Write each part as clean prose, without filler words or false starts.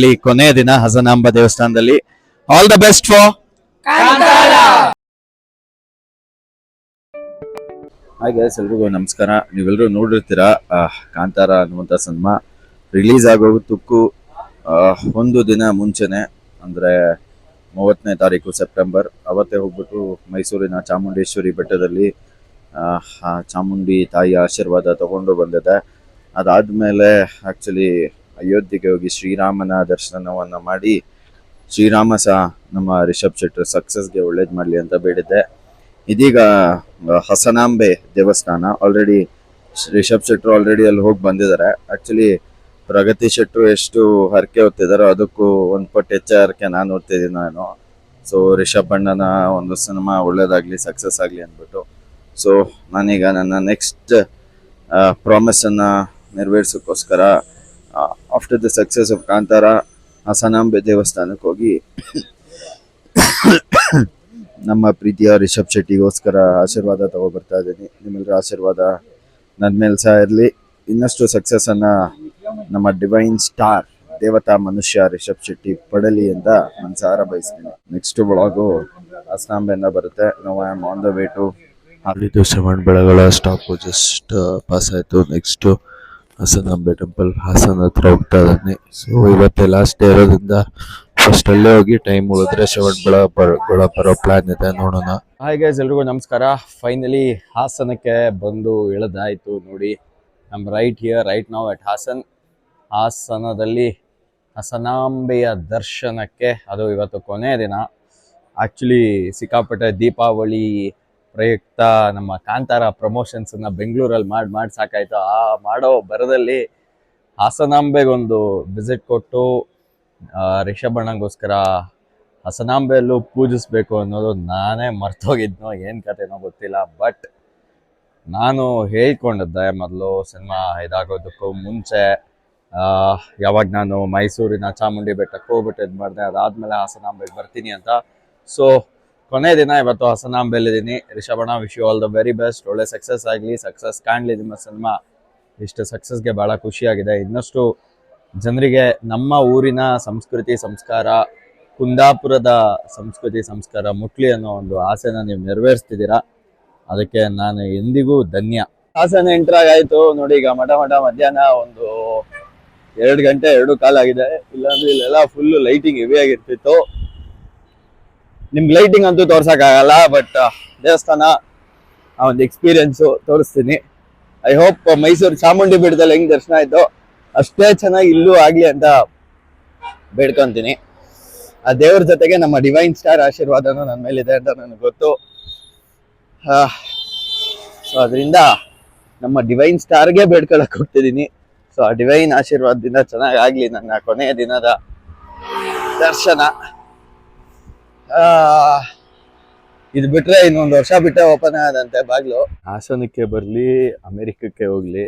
ಇಲ್ಲಿ ಕೊನೆಯ ದಿನ ಹಸನಾಂಬ ದೇವಸ್ಥಾನದಲ್ಲಿ. All the best for hi guys, ಎಲ್ರಿಗೂ ನಮಸ್ಕಾರ. ನೀವೆಲ್ಲರೂ ನೋಡಿರ್ತೀರಾ ಕಾಂತಾರ ಅನ್ನುವಂಥ ಸಿನಿಮಾ ರಿಲೀಸ್ ಆಗೋದಕ್ಕೂ ಒಂದು ದಿನ ಮುಂಚೆನೆ, ಅಂದರೆ 30ನೇ ತಾರೀಕು ಸೆಪ್ಟೆಂಬರ್, ಅವತ್ತೇ ಹೋಗ್ಬಿಟ್ಟು ಮೈಸೂರಿನ ಚಾಮುಂಡೇಶ್ವರಿ ಬೆಟ್ಟದಲ್ಲಿ ಚಾಮುಂಡಿ ತಾಯಿಯ ಆಶೀರ್ವಾದ ತಗೊಂಡು ಬಂದಿದೆ. ಅದಾದಮೇಲೆ ಆ್ಯಕ್ಚುಲಿ ಅಯೋಧ್ಯೆಗೆ ಹೋಗಿ ಶ್ರೀರಾಮನ ದರ್ಶನವನ್ನು ಮಾಡಿ, ಶ್ರೀರಾಮ ಸಹ ನಮ್ಮ ರಿಷಬ್ ಶೆಟ್ಟರ್ ಸಕ್ಸಸ್ಗೆ ಒಳ್ಳೇದು ಮಾಡಲಿ ಅಂತ ಬೇಡಿದ್ದೆ. ಇದೀಗ ಹಸನಾಂಬೆ ದೇವಸ್ಥಾನ ಆಲ್ರೆಡಿ ರಿಷಬ್ ಶೆಟ್ಟರು ಆಲ್ರೆಡಿ ಅಲ್ಲಿ ಹೋಗಿ ಬಂದಿದ್ದಾರೆ. ಆ್ಯಕ್ಚುಲಿ ಪ್ರಗತಿ ಶೆಟ್ಟರು ಎಷ್ಟು ಹರಕೆ ಹೊತ್ತಿದಾರೋ ಅದಕ್ಕೂ ಒಂದು ಪಟ್ಟು ಹೆಚ್ಚು ಹರಕೆ ನಾನು ಹೊತ್ತಿದ್ದೀನಿ ನಾನು. ಸೊ ರಿಷಬ್ ಅಣ್ಣನ ಒಂದು ಸಿನಿಮಾ ಒಳ್ಳೇದಾಗಲಿ, ಸಕ್ಸಸ್ ಆಗಲಿ ಅಂದ್ಬಿಟ್ಟು. ಸೊ ನಾನೀಗ ನನ್ನ ನೆಕ್ಸ್ಟ್ ಪ್ರಾಮಿಸನ್ನು ನೆರವೇರಿಸೋಕ್ಕೋಸ್ಕರ after the success of Kantara Hasanambe ದೇವಸ್ಥಾನಕ್ಕೆ ಹೋಗಿ ನಮ್ಮ ಪ್ರೀತಿಯ ರಿಷಬ್ ಶೆಟ್ಟಿಗೋಸ್ಕರ ಆಶೀರ್ವಾದ ತಗೊಬರ್ತಾ ಇದ್ದೀನಿ. ನಿಮ್ಮೆಲ್ಲರ ಆಶೀರ್ವಾದ ನನ್ನ ಮೇಲೆ ಸಹ ಇರಲಿ. ಇನ್ನಷ್ಟು ಸಕ್ಸಸ್ಸನ್ನು ನಮ್ಮ ಡಿವೈನ್ ಸ್ಟಾರ್ ದೇವತಾ ಮನುಷ್ಯ ರಿಷಬ್ ಶೆಟ್ಟಿ ಪಡಲಿ ಅಂತ ಮನಸಾರ ಬಯಸ್ತೀನಿ. ನೆಕ್ಸ್ಟ್ ಬ್ಲಾಗು ಹಸನಾಂಬೆಯಿಂದ ಬರುತ್ತೆ. ನಾವು I am on the way to ಅಲ್ಲಿದ್ದು ಶ್ರವಣಬೆಳಗೊಳ ಸ್ಟಾಪು ಜಸ್ಟ್ ಪಾಸ್ ಆಯಿತು. ನೆಕ್ಸ್ಟು ಹಸನಾಂಬೆ ಟೆಂಪಲ್ ಹಾಸನ ಹತ್ರ ಹೋಗ್ತಾ ಇದ್ದೀನಿ. ಸೊ ಇವತ್ತೇ ಲಾಸ್ಟ್ ಡೇ ಇರೋದ್ರಿಂದ ಫಸ್ಟ್ ಅಲ್ಲೇ ಹೋಗಿ ಟೈಮ್ ಉಳಿದ್ರೆ ಶ್ರವಣಬೆಳಗೊಳ ಬರೋ ಪ್ಲಾನ್ ಇದೆ, ನೋಡೋಣ. ಹಾಯ್ ಗೈಸ್, ಎಲ್ರಿಗೂ ನಮಸ್ಕಾರ. ಫೈನಲಿ ಹಾಸನಕ್ಕೆ ಬಂದು ಇಳಿದಾಯಿತು. ನೋಡಿ, I am right here right now at ಹಾಸನದಲ್ಲಿ ಹಸನಾಂಬೆಯ ದರ್ಶನಕ್ಕೆ. ಅದು ಇವತ್ತು ಕೊನೆಯ ದಿನ. ಆ್ಯಕ್ಚುಲಿ ಸಿಕ್ಕಾಪಟ್ಟೆ ದೀಪಾವಳಿ ಪ್ರಯುಕ್ತ ನಮ್ಮ ಕಾಂತಾರ ಪ್ರಮೋಷನ್ಸನ್ನು ಬೆಂಗಳೂರಲ್ಲಿ ಮಾಡಿ ಸಾಕಾಯಿತು. ಆ ಮಾಡೋ ಬರದಲ್ಲಿ ಹಾಸನಾಂಬೆಗೊಂದು ವಿಸಿಟ್ ಕೊಟ್ಟು ರಿಷಬ್ ಅಣ್ಣಂಗೋಸ್ಕರ ಹಸನಾಂಬೆಯಲ್ಲೂ ಪೂಜಿಸ್ಬೇಕು ಅನ್ನೋದು ನಾನೇ ಮರ್ತೋಗಿದ್ನೋ ಏನು ಕಥೆನೋ ಗೊತ್ತಿಲ್ಲ. ಬಟ್ ನಾನು ಹೇಳ್ಕೊಂಡಿದ್ದೆ ಮೊದಲು ಸಿನಿಮಾ ಇದಾಗೋದಕ್ಕೂ ಮುಂಚೆ, ಯಾವಾಗ ನಾನು ಮೈಸೂರಿನ ಚಾಮುಂಡಿ ಬೆಟ್ಟಕ್ಕೆ ಹೋಗ್ಬಿಟ್ಟು ಇದು ಮಾಡಿದೆ, ಅದಾದಮೇಲೆ ಹಾಸನಾಂಬೆಗೆ ಬರ್ತೀನಿ ಅಂತ. ಸೊ ಕೊನೆ ದಿನ ಇವತ್ತು ಹಸನಾಂಬೆಲಿದ್ದೀನಿ. ರಿಷಬ್ ಅಣ್ಣ, wish you all the very best. ಒಳ್ಳೆ ಸಕ್ಸಸ್ ಆಗಲಿ, ಸಕ್ಸಸ್ ಕಾಣಲಿ ನಿಮ್ಮ ಸಿನಿಮಾ. ಇಷ್ಟು ಸಕ್ಸಸ್ಗೆ ಭಾಳ ಖುಷಿಯಾಗಿದೆ. ಇನ್ನಷ್ಟು ಜನರಿಗೆ ನಮ್ಮ ಊರಿನ ಸಂಸ್ಕೃತಿ ಸಂಸ್ಕಾರ, ಕುಂದಾಪುರದ ಸಂಸ್ಕೃತಿ ಸಂಸ್ಕಾರ ಮುಟ್ಲಿ ಅನ್ನೋ ಒಂದು ಆಸೆನ ನೀವು ನೆರವೇರಿಸ್ತಿದ್ದೀರಾ. ಅದಕ್ಕೆ ನಾನು ಎಂದಿಗೂ ಧನ್ಯ. ಹಾಸನ ಎಂಟ್ರಾಗಾಯಿತು ನೋಡಿ. ಈಗ ಮಠ ಮಧ್ಯಾಹ್ನ ಒಂದು 2 ಗಂಟೆ 2 ಕಾಲಾಗಿದೆ. ಇಲ್ಲಾಂದ್ರೆ ಇಲ್ಲೆಲ್ಲ ಫುಲ್ಲು ಲೈಟಿಂಗ್ ಹೆವಿ ಆಗಿರ್ತಿತ್ತು. ನಿಮ್ಗೆ ಲೈಟಿಂಗ್ ಅಂತೂ ತೋರ್ಸೋಕ್ಕಾಗಲ್ಲ, ಬಟ್ ದೇವಸ್ಥಾನ ಆ ಒಂದು ಎಕ್ಸ್ಪೀರಿಯನ್ಸು ತೋರಿಸ್ತೀನಿ. ಐ ಹೋಪ್ ಮೈಸೂರು ಚಾಮುಂಡಿ ಬೆಟ್ಟದಲ್ಲಿ ಹೆಂಗೆ ದರ್ಶನ ಆಯಿತು ಅಷ್ಟೇ ಚೆನ್ನಾಗಿ ಇಲ್ಲೂ ಆಗಲಿ ಅಂತ ಬೇಡ್ಕೊತೀನಿ. ಆ ದೇವ್ರ ಜೊತೆಗೆ ನಮ್ಮ ಡಿವೈನ್ ಸ್ಟಾರ್ ಆಶೀರ್ವಾದನೂ ನನ್ನ ಮೇಲಿದೆ ಅಂತ ನನಗೆ ಗೊತ್ತು. ಸೊ ಅದರಿಂದ ನಮ್ಮ ಡಿವೈನ್ ಸ್ಟಾರ್ಗೆ ಬೇಡ್ಕೊಳಕ್ಕೆ ಹೋಗ್ತಿದ್ದೀನಿ. ಸೊ ಆ ಡಿವೈನ್ ಆಶೀರ್ವಾದದಿಂದ ಚೆನ್ನಾಗಿ ಆಗಲಿ ನನ್ನ ಕೊನೆಯ ದಿನದ ದರ್ಶನ. ಇದು ಬಿಟ್ರೆ ಇನ್ನೊಂದು ವರ್ಷ ಬಿಟ್ಟರೆ ಓಪನ್ ಆದಂತೆ ಬಾಗ್ಲು. ಹಾಸನಕ್ಕೆ ಬರಲಿ, ಅಮೆರಿಕಕ್ಕೆ ಹೋಗ್ಲಿ,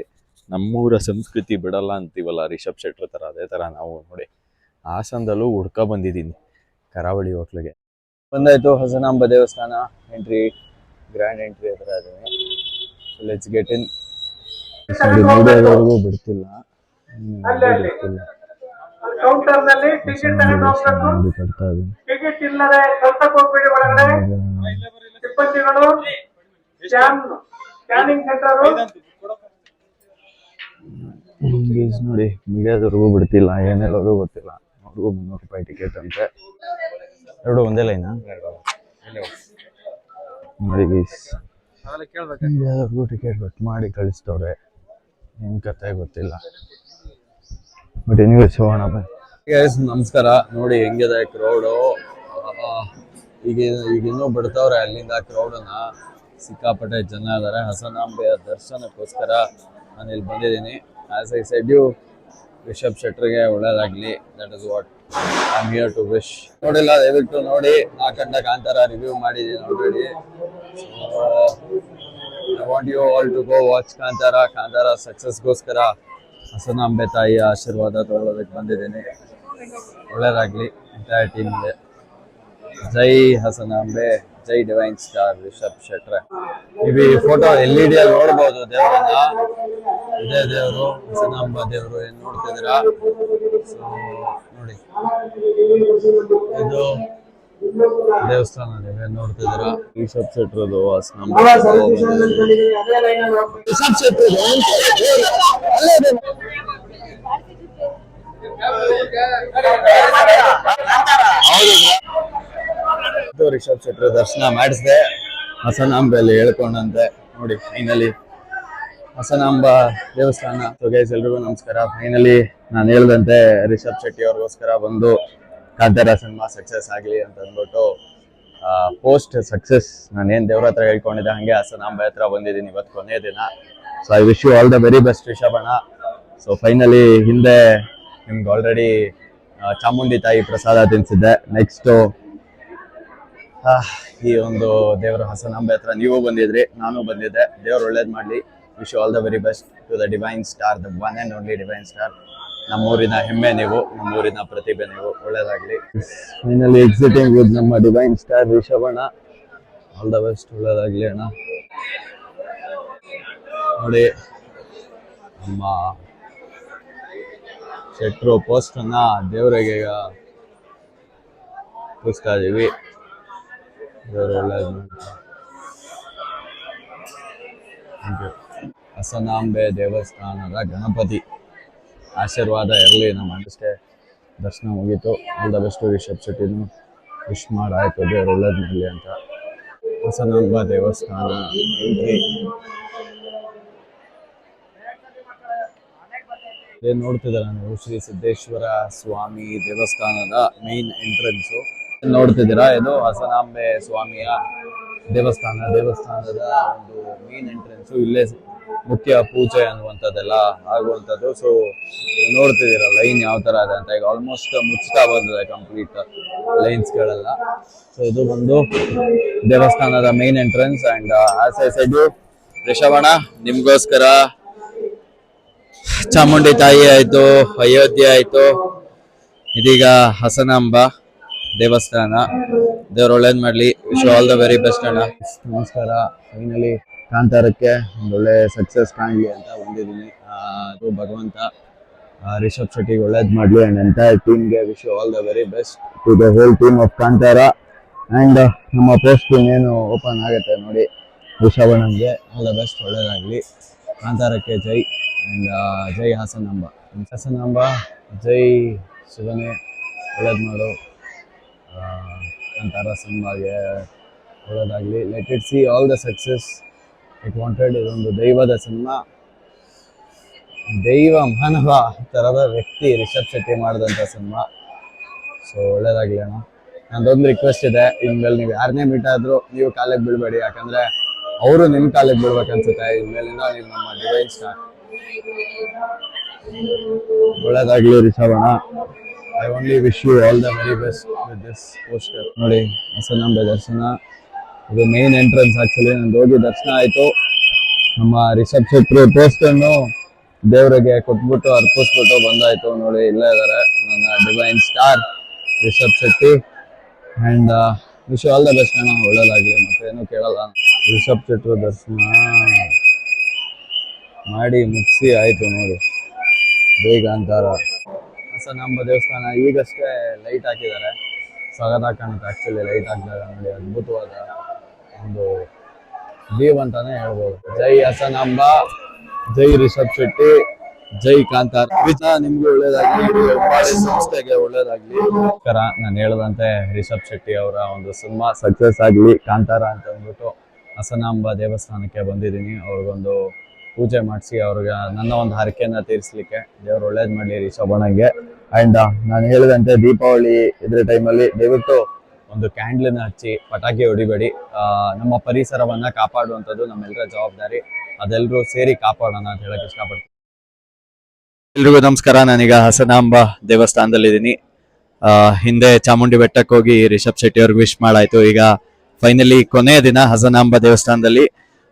ನಮ್ಮೂರ ಸಂಸ್ಕೃತಿ ಬಿಡಲ್ಲ ಅಂತೀವಲ್ಲ ರಿಷಬ್ ಶೆಟ್ರ್ ಥರ, ಅದೇ ಥರ ನಾವು ನೋಡಿ ಹಾಸನದಲ್ಲೂ ಹುಡ್ಕೊ ಬಂದಿದ್ದೀನಿ ಕರಾವಳಿ ಹೋಟ್ಲಿಗೆ. ಬಂದಾಯ್ತು ಹಸನಾಂಬ ದೇವಸ್ಥಾನ ಎಂಟ್ರಿ, ಗ್ರ್ಯಾಂಡ್ ಎಂಟ್ರಿ ಹತ್ರ ಇದ್ದೀನಿ. Let's get in. ನೋಡೋವರೆಗೂ ಬಿಡ್ತಿಲ್ಲ. ಕೌಂಟರ್ನಲ್ಲಿ ಟಿಕೆಟ್ ಅನ್ನು ನೋಡಿ ಕಟ್ತಾ ಇದ್ದೀನಿ. ಟಿಕೆಟ್ ಇಲ್ಲದೆ ಕಳ್ಸಕ್ಕೆ ಹೋಗ್ಬೇಡಿ. ಒಳಗಡೆ ಸಿಬ್ಬಂದಿಗಳು ಸ್ಕ್ಯಾನಿಂಗ್ ಸೆಂಟರ್ ನೋಡಿ, ಮೀಡಿಯಾದವ್ರಿಗೂ ಬಿಡ್ತಿಲ್ಲ, ಏನೆಲ್ಲರೂ ಗೊತ್ತಿಲ್ಲ. ಅವ್ರಿಗೂ 300 ರೂಪಾಯಿ ಟಿಕೆಟ್ ಅಂತೆ. ಎರಡು ಒಂದೇ ಲೈನಾ ನೋಡಿ ಗೀಸ್. ಮೀಡಿಯಾದವ್ರಿಗೂ ಟಿಕೆಟ್ ಕಟ್ ಮಾಡಿ ಕಳಿಸ್ತವ್ರೆ, ಏನು ಕತೆ ಗೊತ್ತಿಲ್ಲ. ಬಟ್ ಎನಿವೇಸ್ ಹೋಗೋಣ ಬನ್ನಿ. ನಮಸ್ಕಾರ. ನೋಡಿ ಹೆಂಗಿದೆ ಕ್ರೌಡು. ಈಗ ಇನ್ನೂ ಬಿಡ್ತವ್ರೆ ಅಲ್ಲಿಂದ ಕ್ರೌಡನ್ನ. ಸಿಕ್ಕಾಪಟ್ಟೆ ಜನ ಇದ್ದಾರೆ. ಹಸನಾಂಬೆಯ ದರ್ಶನಕ್ಕೋಸ್ಕರ ನಾನು ಇಲ್ಲಿ ಬಂದಿದ್ದೀನಿ. As I said you, Rishab ಶೆಟ್ರಿಗೆ ಒಳ್ಳೇದಾಗಲಿ. That is what I am here to wish. ನೋಡಿಲ್ಲ ದಯವಿಟ್ಟು ನೋಡಿ. 4 ಗಂಟೆ ಕಾಂತಾರ ರಿವ್ಯೂ ಮಾಡಿದ್ದೀನಿ already. I want you all to go watch Kantara ಸಕ್ಸಸ್ಗೋಸ್ಕರ ಹಸನಾಂಬೆ ತಾಯಿಯ ಆಶೀರ್ವಾದ ತಗೊಳ್ಳೋದಕ್ಕೆ ಬಂದಿದ್ದೀನಿ. ಒಳ್ಳೇದಾಗಲಿ ಎಂಟೈರ್ ಟೀಮ್ಗೆ. ಜೈ ಹಸನಾಂಬೆ. ಜೈ ಡಿವೈನ್ ಸ್ಟಾರ್ ರಿಷಬ್ ಶೆಟ್ರೆ. ನೀವು ಈ ಫೋಟೋ LED ಅಲ್ಲಿ ನೋಡ್ಬೋದು ದೇವರನ್ನ. ಇದೇ ದೇವರು ಹೊಸನಾಂಬ ದೇವರು ಏನ್ ನೋಡ್ತಿದ್ದೀರಾ. ಸೊ ನೋಡಿ ಇದು ದೇವಸ್ಥಾನ ನೀವೇನ್ ನೋಡ್ತಿದ್ದೀರಾ. ರಿಷಬ್ ಶೆಟ್ರದು ಹೊಸನಾಂಬ ರಿಷಬ್ ಶೆಟ್ಟಿ ರಿಷಬ್ ಶೆಟ್ಟಿ ದರ್ಶನ ಮಾಡಿಸಿದೆ ಹಸನಾಂಬೆಯಲ್ಲಿ ಹೇಳ್ಕೊಂಡಂತೆ. ನೋಡಿ ಫೈನಲಿ ಹಸನಾಂಬ ದೇವಸ್ಥಾನ. ಸೊ ಗೈಸ್ ಎಲ್ರಿಗೂ ನಮಸ್ಕಾರ. ಫೈನಲಿ ನಾನು ಹೇಳ್ದಂತೆ ರಿಷಬ್ ಶೆಟ್ಟಿ ಅವ್ರಿಗೋಸ್ಕರ ಬಂದು ಕಾಂತಾರ ಸಿನಿಮಾ ಸಕ್ಸಸ್ ಆಗಲಿ ಅಂತ ಅಂದ್ಬಿಟ್ಟು ಪೋಸ್ಟ್ ಸಕ್ಸಸ್ ನಾನು ಏನ್ ದೇವ್ರ ಹತ್ರ ಹೇಳ್ಕೊಂಡಿದ್ದೆ ಹಂಗೆ ಹಸನಾಂಬ ಹತ್ರ ಬಂದಿದ್ದೀನಿ ಇವತ್ತು ಕೊನೆಯ ದಿನ. So I wish you all the very best Rishab ಅಣ್ಣ. ಸೊ ಫೈನಲಿ ಹಿಂದೆ ನಿಮ್ಗೆ ಆಲ್ರೆಡಿ ಚಾಮುಂಡಿ ತಾಯಿ ಪ್ರಸಾದ ತಿನ್ಸಿದ್ದೆ. ನೆಕ್ಸ್ಟು ಈ ಒಂದು ದೇವರ ಹಸನಾಂಬೆ ಹತ್ರ ನೀವು ಬಂದಿದ್ರಿ, ನಾನು ಬಂದಿದ್ದೆ. ದೇವ್ರು ಒಳ್ಳೇದು ಮಾಡಲಿ. Wish you all the very best to the divine star, the one and only divine star. ನಮ್ಮೂರಿನ ಹೆಮ್ಮೆ ನೀವು, ನಮ್ಮೂರಿನ ಪ್ರತಿಭೆ ನೀವು. ಒಳ್ಳೇದಾಗಲಿ. ಫೈನಲಿ ಎಕ್ಸಿಟಿಂಗ್ ವಿತ್ ನಮ್ಮ ಡಿವೈನ್ ಸ್ಟಾರ್ ರಿಷಬ್ ಅಣ್ಣ. ಆಲ್ ದ ಬೆಸ್ಟ್, ಒಳ್ಳೇದಾಗಲಿ ಅಣ್ಣ. ನೋಡಿ ನಮ್ಮ ಶೆಟ್ರು ಪೋಸ್ಟ್ ಅನ್ನ ದೇವರಿಗೆ ಈಗ ಕೂರಿಸ್ತಾ ಇದೀವಿ. ದೇವರು ಒಳ್ಳೇದು. ಹಸನಾಂಬೆ ದೇವಸ್ಥಾನದ ಗಣಪತಿ ಆಶೀರ್ವಾದ ಇರಲಿ ನಮ್ಮ ಅಷ್ಟೇ. ದರ್ಶನ ಮುಗೀತು. ಆಲ್ ದ ಬೆಸ್ಟ್ ರಿಷಬ್ ಶೆಟ್ಟಿನು ವಿಶ್ ಮಾಡಾಯ್ತು ದೇವರು ಒಳ್ಳೇದು ಮಾಡಲಿ ಅಂತ. ಹಸನಾಂಬ ದೇವಸ್ಥಾನ ಎಂಟ್ರಿ ಏನ್ ನೋಡ್ತಿದ್ದೀರಾ ನೀವು, ಶ್ರೀ ಸಿದ್ದೇಶ್ವರ ಸ್ವಾಮಿ ದೇವಸ್ಥಾನದ ಮೇನ್ ಎಂಟ್ರೆನ್ಸು ನೋಡ್ತಿದ್ದೀರಾ. ಇದು ಹಸನಾಂಬೆ ಸ್ವಾಮಿಯ ದೇವಸ್ಥಾನದ ಒಂದು ಮೇನ್ ಎಂಟ್ರೆನ್ಸು. ಇಲ್ಲೇ ಮುಖ್ಯ ಪೂಜೆ ಅನ್ನುವಂಥದ್ದೆಲ್ಲ ಆಗುವಂಥದ್ದು. ಸೊ ನೋಡ್ತಿದ್ದೀರಾ ಲೈನ್ ಯಾವ ತರ ಇದೆ ಅಂತ. ಈಗ ಆಲ್ಮೋಸ್ಟ್ ಮುಚ್ತಾ ಬಂದಿದೆ ಕಂಪ್ಲೀಟ್ ಲೈನ್ಸ್ಗಳೆಲ್ಲ. ಸೊ ಇದು ಬಂದು ದೇವಸ್ಥಾನದ main entrance. And as I said ರಿಷಬಣ್ಣ ನಿಮ್ಗೋಸ್ಕರ ಚಾಮುಂಡಿ ತಾಯಿ ಆಯ್ತು, ಅಯೋಧ್ಯೆ ಆಯ್ತು, ಇದೀಗ ಹಸನಾಂಬ ದೇವಸ್ಥಾನ. ದೇವ್ರು ಒಳ್ಳೇದ್ ಮಾಡ್ಲಿ. Wish all the very best ಅಣ್ಣ. ನಮಸ್ಕಾರ. ಫೈನಲಿ ಕಾಂತಾರಕ್ಕೆ ಒಂದೊಳ್ಳೆ ಸಕ್ಸಸ್ ಕಾಣಲಿ ಅಂತ ಬಂದಿದ್ದೀನಿ. ಅದು ಭಗವಂತ ರಿಷಬ್ ಶೆಟ್ಟಿಗೆ ಒಳ್ಳೇದ್ ಮಾಡ್ಲಿ. ಅಂಡ್ ಎಂಟೈರ್ ಟೀಮ್ಗೆ wish all the very best to the whole team of Kantara. And ನಮ್ಮ ಪೋಸ್ಟ್ ಏನು ಓಪನ್ ಆಗುತ್ತೆ ನೋಡಿ ರಿಷಬ್ ಅಣ್ಣಂಗೆ ಆಲ್ ದ ಬೆಸ್ಟ್, ಒಳ್ಳೇದಾಗ್ಲಿ. ಕಾಂತಾರಕ್ಕೆ ಜೈ. ಅಂಡ್ ಜೈ ಹಸನಾಂಬ. ಹಸನಾಂಬ ಜೈ ಶಿವನೇ, ಒಳ್ಳೇದು ಮಾಡು. ಕಾಂತಾರ ಸಿನಿಮಾಗೆ ಒಳ್ಳೇದಾಗಲಿ. Let it C all the success it wanted. ಇದೊಂದು ದೈವದ ಸಿನಿಮಾ, ದೈವ ಮಾನವ ಥರದ ವ್ಯಕ್ತಿ ರಿಷಬ್ ಶೆಟ್ಟಿ ಮಾಡಿದಂಥ ಸಿನಿಮಾ. ಸೊ ಒಳ್ಳೇದಾಗಲಿ ಅಣ್ಣ. ನಂದೊಂದು ರಿಕ್ವೆಸ್ಟ್ ಇದೆ, ಇನ್ಮೇಲೆ ನೀವು ಯಾರನ್ನೇ ಮೀಟ್ ಆದರೂ ನೀವು ಕಾಲಿಗೆ ಬೀಳ್ಬೇಡಿ, ಯಾಕಂದರೆ ಅವರು ನಿಮ್ಮ ಕಾಲಿಗೆ ಬೀಳ್ಬೇಕನ್ಸುತ್ತೆ. ಇನ್ಮೇಲಿಂದ ನೀವು ನಮ್ಮ ಡಿವೈನ್ ಸ್ಟಾರ್. ಒಳ್ಳೇದಾಗಲಿ ರಿಷಬ್ ಅಣ್ಣ. I only wish you all the very best with this poster. ನೋಡಿ ಹಸನಾಂಬೆ ದರ್ಶನ, ಇದು ಮೇನ್ ಎಂಟ್ರೆನ್ಸ್. ಆಕ್ಚುಲಿ ನಂದು ಹೋಗಿ ದರ್ಶನ ಆಯಿತು. ನಮ್ಮ ರಿಷಬ್ ಶೆಟ್ಟಿ ಪೋಸ್ಟನ್ನು ದೇವರಿಗೆ ಕೊಟ್ಬಿಟ್ಟು ಅರ್ಪಿಸ್ಬಿಟ್ಟು ಬಂದಾಯ್ತು. ನೋಡಿ ಇಲ್ಲೇ ಇದ್ದಾರೆ ನನ್ನ divine star Rishab Shetty. And wish all the best ಅಣ್ಣ, ಒಳ್ಳೇದಾಗಲಿ. ಮತ್ತೆ ಏನೂ ಕೇಳಲ್ಲ. ರಿಷಬ್ ಶೆಟ್ಟಿ ದರ್ಶನ ಮಾಡಿ ಮುಗಿಸಿ ಆಯಿತು. ನೋಡಿ ಬೇಗ ಅಂತಾರ ಹಸನಾಂಬ ದೇವಸ್ಥಾನ ಈಗಷ್ಟೇ ಲೈಟ್ ಹಾಕಿದ್ದಾರೆ. ಸಗದಾಗಿ ಕಾಣುತ್ತೆ ಆಕ್ಚುಲಿ ಲೈಟ್ ಹಾಕಿದಾಗ. ನೋಡಿ ಅದ್ಭುತವಾದ ಒಂದು ವ್ಯೂ ಅಂತಾನೆ ಹೇಳ್ಬೋದು. ಜೈ ಹಸನಾಂಬ, ಜೈ ರಿಷಬ್ ಶೆಟ್ಟಿ, ಜೈ ಕಾಂತಾರ. ನಿಮ್ಗೆ ಒಳ್ಳೇದಾಗ್ಲಿ, ಸಂಸ್ಥೆಗೆ ಒಳ್ಳೇದಾಗ್ಲಿ. ನಾನು ಹೇಳದಂತೆ ರಿಷಬ್ ಶೆಟ್ಟಿ ಅವರ ಒಂದು ಸಿನಿಮಾ ಸಕ್ಸಸ್ ಆಗಲಿ. ಕಾಂತಾರ ಅಂತ ಅಂದ್ಬಿಟ್ಟು ಹಸನಾಂಬ ದೇವಸ್ಥಾನಕ್ಕೆ ಬಂದಿದ್ದೀನಿ. ಅವ್ರಿಗೊಂದು ಪೂಜೆ ಮಾಡಿಸಿ ಅವ್ರಿಗೆ ನನ್ನ ಒಂದು ಹರಕೆಯನ್ನ ತೀರಿಸಲಿಕ್ಕೆ. ದೇವ್ರು ಒಳ್ಳೇದು ಮಾಡಲಿ ರಿಷಬ್ ಅಣ್ಣಂಗೆ. ಆ್ಯಂಡ್ ನಾನು ಹೇಳಿದಂತೆ ದೀಪಾವಳಿ ಇದ್ರ ಟೈಮಲ್ಲಿ ದಯವಿಟ್ಟು ಒಂದು ಕ್ಯಾಂಡ್ಲನ್ನ ಹಚ್ಚಿ ಪಟಾಕಿ ಹೊಡಿಬೇಡಿ. ನಮ್ಮ ಪರಿಸರವನ್ನ ಕಾಪಾಡುವಂಥದ್ದು ನಮ್ಮೆಲ್ಲರ ಜವಾಬ್ದಾರಿ. ಅದೆಲ್ಲರೂ ಸೇರಿ ಕಾಪಾಡೋಣ ಅಂತ ಹೇಳಕ್ ಇಷ್ಟಪಡ್ತೀನಿ. ಎಲ್ರಿಗೂ ನಮಸ್ಕಾರ. ನಾನೀಗ ಹಸನಾಂಬ ದೇವಸ್ಥಾನದಲ್ಲಿದ್ದೀನಿ. ಹಿಂದೆ ಚಾಮುಂಡಿ ಬೆಟ್ಟಕ್ಕೆ ಹೋಗಿ ರಿಷಬ್ ಶೆಟ್ಟಿ ಅವ್ರಿಗೆ ವಿಶ್ ಮಾಡಾಯ್ತು. ಈಗ ಫೈನಲಿ ಕೊನೆಯ ದಿನ ಹಸನಾಂಬ ದೇವಸ್ಥಾನದಲ್ಲಿ.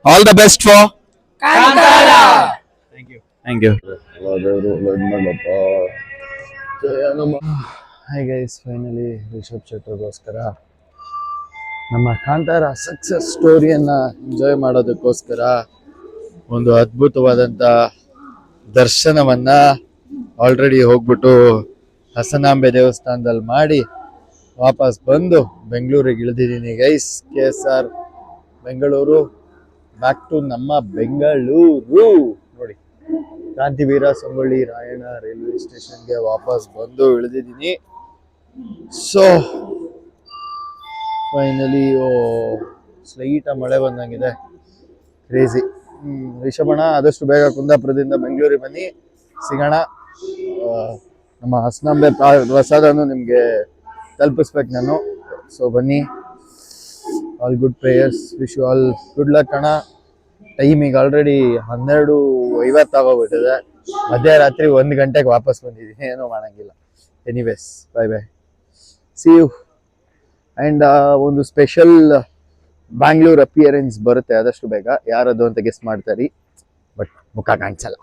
All the best for thank you. Hi guys, finally Rishab ಶೆಟ್ಟಿಗೋಸ್ಕರ ನಮ್ಮ ಕಾಂತಾರ ಸಕ್ಸಸ್ ಸ್ಟೋರಿಯನ್ನ ಎಂಜಾಯ್ ಮಾಡೋದಕ್ಕೋಸ್ಕರ ಒಂದು ಅದ್ಭುತವಾದಂಥ ದರ್ಶನವನ್ನ ಆಲ್ರೆಡಿ ಹೋಗ್ಬಿಟ್ಟು ಹಸನಾಂಬೆ ದೇವಸ್ಥಾನದಲ್ಲಿ ಮಾಡಿ ವಾಪಸ್ ಬಂದು ಬೆಂಗಳೂರಿಗೆ ಇಳಿದಿದ್ದೀನಿ guys. KSR Bengaluru back to ನಮ್ಮ ಬೆಂಗಳೂರು. ನೋಡಿ, ಕ್ರಾಂತಿವೀರ ಸಂಗೊಳ್ಳಿ ರಾಯಣ್ಣ ರೈಲ್ವೆ ಸ್ಟೇಷನ್ಗೆ ವಾಪಸ್ ಬಂದು ಇಳಿದಿದ್ದೀನಿ. ಸೊ ಫೈನಲಿ ಸ್ಲೈಟ ಮಳೆ ಬಂದಂಗಿದೆ, ಕ್ರೇಜಿ. ರಿಷಭಣ್ಣ ಆದಷ್ಟು ಬೇಗ ಕುಂದಾಪುರದಿಂದ ಬೆಂಗಳೂರಿಗೆ ಬನ್ನಿ, ಸಿಗೋಣ. ನಮ್ಮ ಹಸನಾಂಬೆ ಪ್ರಸಾದನು ನಿಮಗೆ ತಲುಪಿಸ್ಬೇಕು ನಾನು. ಸೊ ಬನ್ನಿ, all good prayers, wish you all good luck ಅಣ್ಣ. ಟೈಮ್ ಈಗ ಆಲ್ರೆಡಿ 12:50 ಆಗೋಗ್ಬಿಟ್ಟಿದೆ. ಮಧ್ಯರಾತ್ರಿ 1 ಗಂಟೆಗೆ ವಾಪಸ್ ಬಂದಿದ್ದೀನಿ, ಏನೂ ಮಾಡೋಂಗಿಲ್ಲ. Anyways, bye bye, see you. And ಒಂದು ಸ್ಪೆಷಲ್ ಬ್ಯಾಂಗ್ಳೂರ್ ಅಪಿಯರೆನ್ಸ್ ಬರುತ್ತೆ ಆದಷ್ಟು ಬೇಗ. ಯಾರದು ಅಂತ ಗೆಸ್ ಮಾಡ್ತಾರೆ, ಬಟ್ ಮುಖ ಕಾಣಿಸಲ್ಲ.